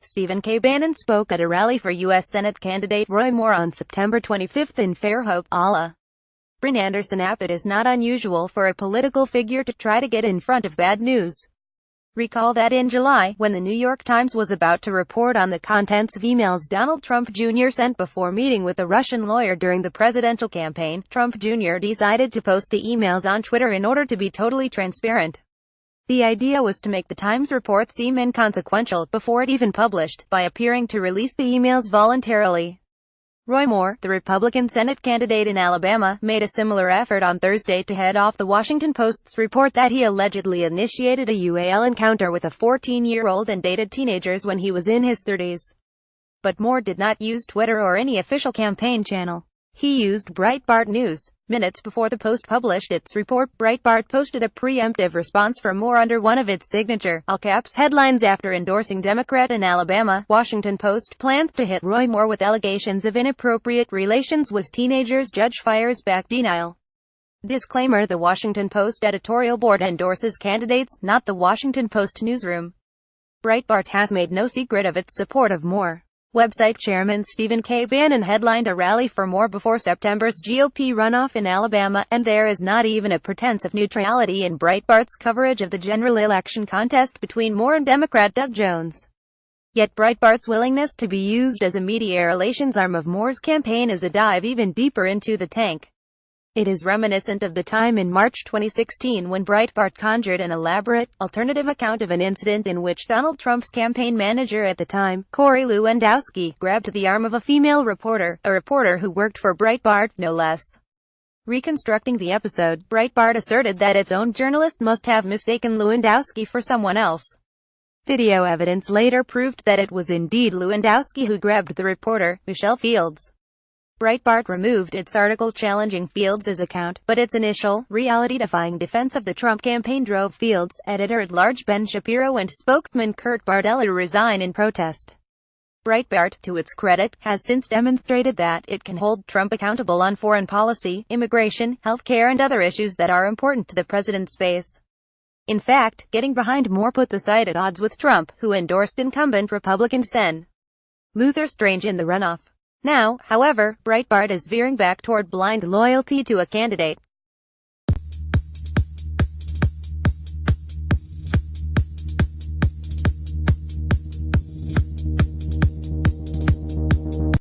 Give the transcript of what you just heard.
Stephen K. Bannon spoke at a rally for U.S. Senate candidate Roy Moore on September 25 in Fairhope, Ala. Bryn Anderson app. It is not unusual for a political figure to try to get in front of bad news. Recall that in July, when the New York Times was about to report on the contents of emails Donald Trump Jr. sent before meeting with a Russian lawyer during the presidential campaign, Trump Jr. decided to post the emails on Twitter in order to be totally transparent. The idea was to make the Times report seem inconsequential before it even published, by appearing to release the emails voluntarily. Roy Moore, the Republican Senate candidate in Alabama, made a similar effort on Thursday to head off the Washington Post's report that he allegedly initiated a UAL encounter with a 14-year-old and dated teenagers when he was in his 30s. But Moore did not use Twitter or any official campaign channel. He used Breitbart News. Minutes before the Post published its report, Breitbart posted a preemptive response from Moore under one of its signature, all-caps headlines after endorsing Democrat in Alabama. Washington Post plans to hit Roy Moore with allegations of inappropriate relations with teenagers. Judge fires back denial. Disclaimer: the Washington Post editorial board endorses candidates, not the Washington Post newsroom. Breitbart has made no secret of its support of Moore. Website chairman Stephen K. Bannon headlined a rally for Moore before September's GOP runoff in Alabama, and there is not even a pretense of neutrality in Breitbart's coverage of the general election contest between Moore and Democrat Doug Jones. Yet Breitbart's willingness to be used as a media relations arm of Moore's campaign is a dive even deeper into the tank. It is reminiscent of the time in March 2016 when Breitbart conjured an elaborate, alternative account of an incident in which Donald Trump's campaign manager at the time, Corey Lewandowski, grabbed the arm of a female reporter, a reporter who worked for Breitbart, no less. Reconstructing the episode, Breitbart asserted that its own journalist must have mistaken Lewandowski for someone else. Video evidence later proved that it was indeed Lewandowski who grabbed the reporter, Michelle Fields. Breitbart removed its article challenging Fields' account, but its initial, reality-defying defense of the Trump campaign drove Fields' editor-at-large Ben Shapiro and spokesman Kurt Bardella to resign in protest. Breitbart, to its credit, has since demonstrated that it can hold Trump accountable on foreign policy, immigration, healthcare and other issues that are important to the president's base. In fact, getting behind Moore put the site at odds with Trump, who endorsed incumbent Republican Sen. Luther Strange in the runoff. Now, however, Breitbart is veering back toward blind loyalty to a candidate.